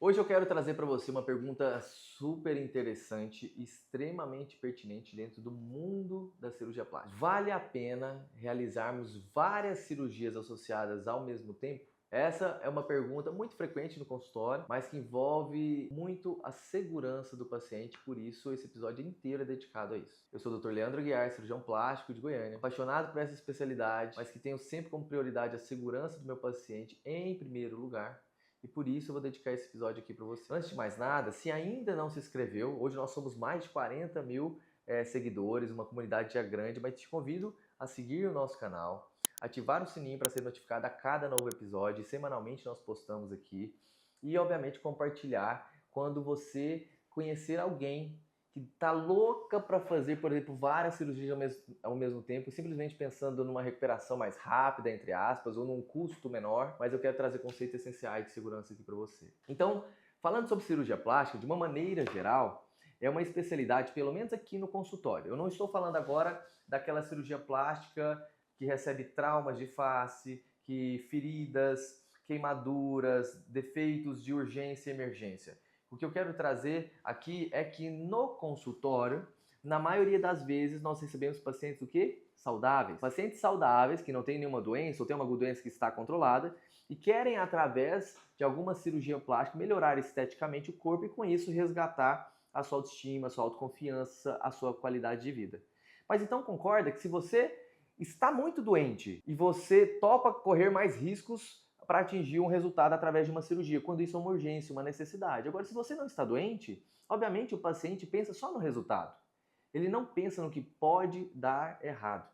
Hoje eu quero trazer para você uma pergunta super interessante, extremamente pertinente dentro do mundo da cirurgia plástica. Vale a pena realizarmos várias cirurgias associadas ao mesmo tempo? Essa é uma pergunta muito frequente no consultório, mas que envolve muito a segurança do paciente, por isso esse episódio inteiro é dedicado a isso. Eu sou o Dr. Leandro Guiar, cirurgião plástico de Goiânia, apaixonado por essa especialidade, mas que tenho sempre como prioridade a segurança do meu paciente em primeiro lugar. E por isso eu vou dedicar esse episódio aqui para você. Antes de mais nada, se ainda não se inscreveu, hoje nós somos mais de 40 mil seguidores, uma comunidade já grande, mas te convido a seguir o nosso canal, ativar o sininho para ser notificado a cada novo episódio. Semanalmente nós postamos aqui. E, obviamente, compartilhar quando você conhecer alguém que tá louca para fazer, por exemplo, várias cirurgias ao mesmo tempo, simplesmente pensando numa recuperação mais rápida, entre aspas, ou num custo menor, mas eu quero trazer conceitos essenciais de segurança aqui para você. Então, falando sobre cirurgia plástica, de uma maneira geral, é uma especialidade, pelo menos aqui no consultório. Eu não estou falando agora daquela cirurgia plástica que recebe traumas de face, que feridas, queimaduras, defeitos de urgência e emergência. O que eu quero trazer aqui é que no consultório, na maioria das vezes, nós recebemos pacientes o quê? Saudáveis. Pacientes saudáveis, que não têm nenhuma doença ou têm uma doença que está controlada e querem, através de alguma cirurgia plástica, melhorar esteticamente o corpo e, com isso, resgatar a sua autoestima, a sua autoconfiança, a sua qualidade de vida. Mas então concorda que se você está muito doente e você topa correr mais riscos para atingir um resultado através de uma cirurgia, quando isso é uma urgência, uma necessidade. Agora, se você não está doente, obviamente o paciente pensa só no resultado. Ele não pensa no que pode dar errado.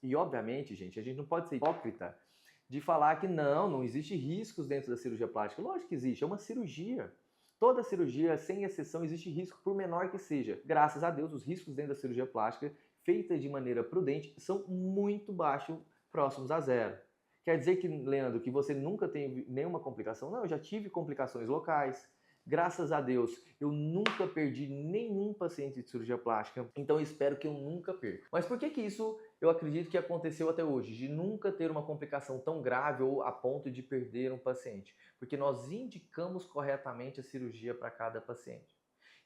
E, obviamente, gente, a gente não pode ser hipócrita de falar que não existe riscos dentro da cirurgia plástica. Lógico que existe, é uma cirurgia. Toda cirurgia, sem exceção, existe risco, por menor que seja. Graças a Deus, os riscos dentro da cirurgia plástica, feita de maneira prudente, são muito baixos, próximos a zero. Quer dizer que, Leandro, que você nunca teve nenhuma complicação? Não, eu já tive complicações locais. Graças a Deus, eu nunca perdi nenhum paciente de cirurgia plástica, então eu espero que eu nunca perca. Mas por que isso eu acredito que aconteceu até hoje, de nunca ter uma complicação tão grave ou a ponto de perder um paciente? Porque nós indicamos corretamente a cirurgia para cada paciente.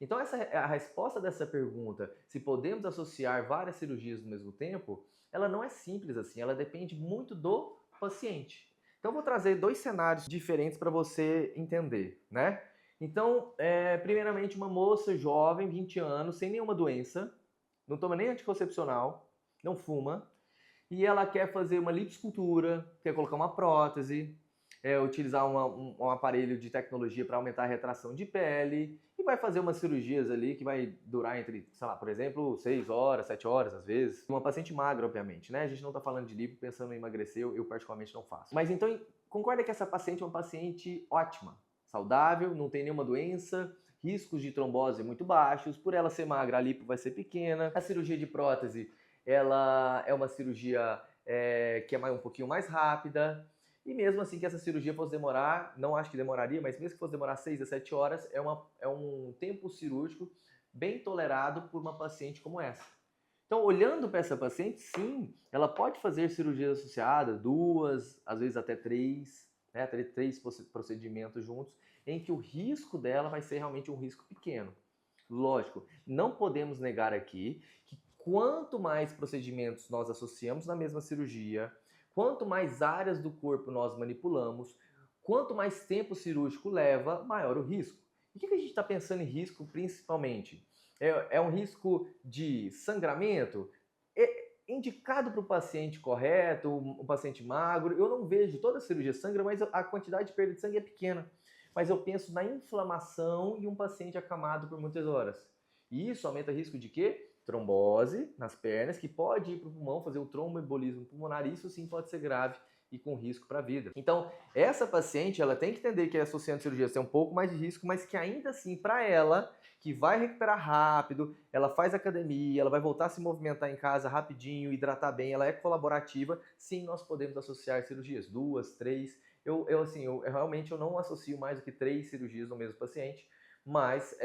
Então essa a resposta dessa pergunta, se podemos associar várias cirurgias no mesmo tempo, ela não é simples assim, ela depende muito do paciente. Então vou trazer dois cenários diferentes para você entender, né? Então, primeiramente, uma moça jovem, 20 anos, sem nenhuma doença, não toma nem anticoncepcional, não fuma, e ela quer fazer uma lipoescultura, quer colocar uma prótese, utilizar um aparelho de tecnologia para aumentar a retração de pele, e vai fazer umas cirurgias ali que vai durar entre, sei lá, por exemplo, 6 horas, 7 horas às vezes. Uma paciente magra, obviamente, né? A gente não está falando de lipo pensando em emagrecer, eu particularmente não faço. Mas então, concorda que essa paciente é uma paciente ótima, saudável, não tem nenhuma doença, riscos de trombose muito baixos, por ela ser magra, a lipo vai ser pequena. A cirurgia de prótese, ela é uma cirurgia que é um pouquinho mais rápida. E mesmo assim que essa cirurgia fosse demorar, não acho que demoraria, mas mesmo que fosse demorar 6 a 7 horas, é um tempo cirúrgico bem tolerado por uma paciente como essa. Então, olhando para essa paciente, sim, ela pode fazer cirurgias associadas, 2, às vezes até 3, né, até 3 procedimentos juntos, em que o risco dela vai ser realmente um risco pequeno. Lógico, não podemos negar aqui que quanto mais procedimentos nós associamos na mesma cirurgia, quanto mais áreas do corpo nós manipulamos, quanto mais tempo cirúrgico leva, maior o risco. E o que a gente está pensando em risco principalmente? É um risco de sangramento? Indicado para o paciente correto, um paciente magro, eu não vejo toda a cirurgia sangra, mas a quantidade de perda de sangue é pequena. Mas eu penso na inflamação e um paciente acamado por muitas horas. E isso aumenta o risco de quê? Trombose nas pernas, que pode ir para o pulmão, fazer um tromboembolismo pulmonar, isso sim pode ser grave e com risco para a vida. Então, essa paciente, ela tem que entender que associando cirurgia tem um pouco mais de risco, mas que ainda assim, para ela, que vai recuperar rápido, ela faz academia, ela vai voltar a se movimentar em casa rapidinho, hidratar bem, ela é colaborativa, sim, nós podemos associar cirurgias, 2, 3. Eu realmente não associo mais do que 3 cirurgias no mesmo paciente, mas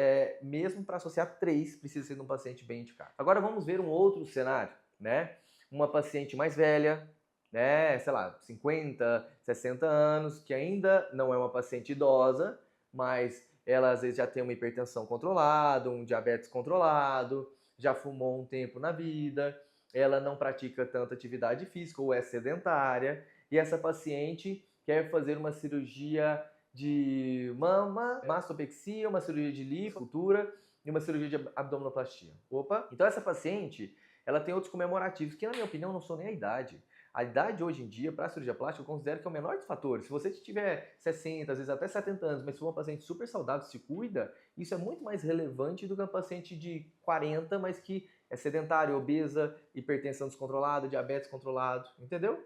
mesmo para associar 3, precisa ser de um paciente bem indicado. Agora vamos ver um outro cenário, né? Uma paciente mais velha, né? Sei lá, 50, 60 anos, que ainda não é uma paciente idosa, mas ela às vezes já tem uma hipertensão controlada, um diabetes controlado, já fumou um tempo na vida, ela não pratica tanta atividade física ou é sedentária, e essa paciente quer fazer uma cirurgia de mama, mastopexia, uma cirurgia de liposutura e uma cirurgia de abdominoplastia. Opa! Então essa paciente, ela tem outros comemorativos, que na minha opinião não são nem a idade. A idade hoje em dia, para a cirurgia plástica, eu considero que é o menor dos fatores. Se você tiver 60, às vezes até 70 anos, mas for uma paciente super saudável, se cuida, isso é muito mais relevante do que uma paciente de 40, mas que é sedentária, obesa, hipertensão descontrolada, diabetes controlado, entendeu?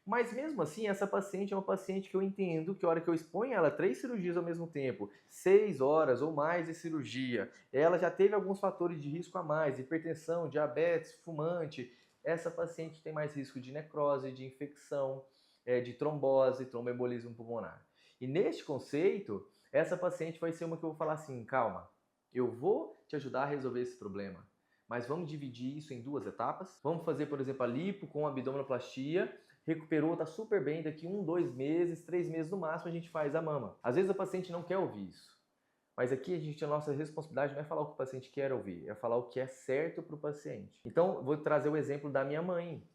Mas mesmo assim, essa paciente é uma paciente que eu entendo que a hora que eu exponho ela 3 cirurgias ao mesmo tempo, 6 horas ou mais de cirurgia, ela já teve alguns fatores de risco a mais, hipertensão, diabetes, fumante, essa paciente tem mais risco de necrose, de infecção, de trombose, tromboembolismo pulmonar. E neste conceito, essa paciente vai ser uma que eu vou falar assim, calma, eu vou te ajudar a resolver esse problema, mas vamos dividir isso em 2 etapas. Vamos fazer, por exemplo, a lipo com abdominoplastia, recuperou, tá super bem, daqui 1, 2 meses, 3 meses no máximo a gente faz a mama. Às vezes a paciente não quer ouvir isso. Mas aqui a nossa responsabilidade não é falar o que o paciente quer ouvir, é falar o que é certo para o paciente. Então, vou trazer o exemplo da minha mãe.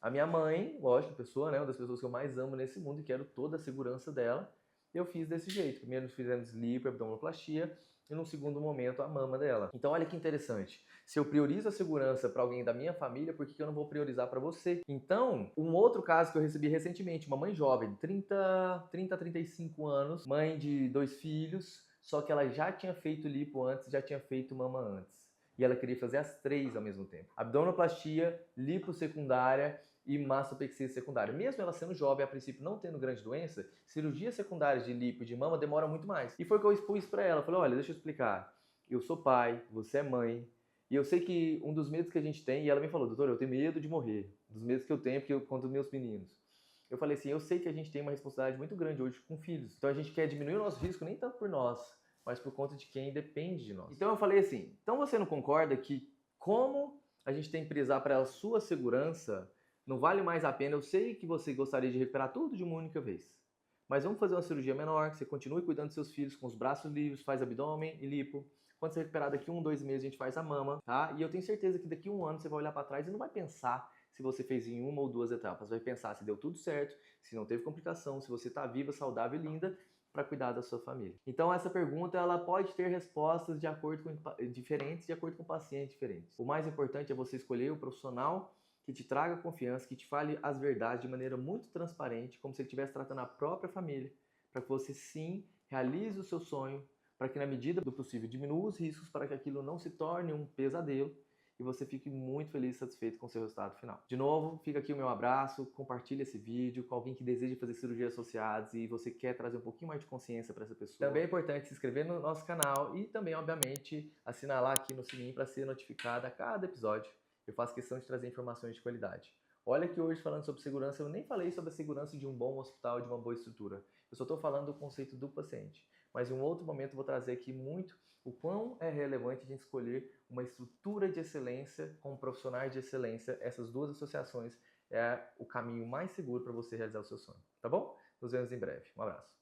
A minha mãe, lógico, pessoa, né, uma das pessoas que eu mais amo nesse mundo e quero toda a segurança dela, eu fiz desse jeito. Primeiro fizemos lipo, abdominoplastia e no segundo momento a mama dela. Então olha que interessante. Se eu priorizo a segurança para alguém da minha família, por que eu não vou priorizar para você? Então, um outro caso que eu recebi recentemente, uma mãe jovem, 30 a 35 anos, mãe de 2 filhos, só que ela já tinha feito lipo antes, já tinha feito mama antes. E ela queria fazer as 3 ao mesmo tempo. Abdominoplastia, lipo secundária e mastopexia secundária. Mesmo ela sendo jovem, a princípio não tendo grande doença, cirurgias secundárias de lipo e de mama demoram muito mais. E foi o que eu expus para ela. Falei, olha, deixa eu explicar. Eu sou pai, você é mãe, e eu sei que um dos medos que a gente tem, e ela me falou, doutor, eu tenho medo de morrer. Dos medos que eu tenho porque eu conto os meus meninos. Eu falei assim, eu sei que a gente tem uma responsabilidade muito grande hoje com filhos. Então a gente quer diminuir o nosso risco nem tanto por nós, mas por conta de quem depende de nós. Então eu falei assim, então você não concorda que como a gente tem que prezar para a sua segurança, não vale mais a pena, eu sei que você gostaria de recuperar tudo de uma única vez, mas vamos fazer uma cirurgia menor, que você continue cuidando dos seus filhos com os braços livres, faz abdômen e lipo. Quando você recuperar daqui 1, 2 meses, a gente faz a mama, tá? E eu tenho certeza que daqui 1 ano você vai olhar para trás e não vai pensar se você fez em 1 ou 2 etapas. Vai pensar se deu tudo certo, se não teve complicação, se você está viva, saudável e linda para cuidar da sua família. Então essa pergunta ela pode ter respostas de acordo com diferentes, de acordo com pacientes diferentes. O mais importante é você escolher o profissional que te traga confiança, que te fale as verdades de maneira muito transparente, como se ele estivesse tratando a própria família, para que você sim realize o seu sonho, para que na medida do possível diminua os riscos para que aquilo não se torne um pesadelo e você fique muito feliz e satisfeito com o seu resultado final. De novo, fica aqui o meu abraço, compartilhe esse vídeo com alguém que deseja fazer cirurgias associadas e você quer trazer um pouquinho mais de consciência para essa pessoa. Também é importante se inscrever no nosso canal e também, obviamente, assinalar aqui no sininho para ser notificado a cada episódio. Eu faço questão de trazer informações de qualidade. Olha que hoje falando sobre segurança, eu nem falei sobre a segurança de um bom hospital, de uma boa estrutura. Eu só estou falando do conceito do paciente. Mas em um outro momento eu vou trazer aqui muito o quão é relevante a gente escolher uma estrutura de excelência com profissionais de excelência. Essas 2 associações é o caminho mais seguro para você realizar o seu sonho. Tá bom? Nos vemos em breve. Um abraço.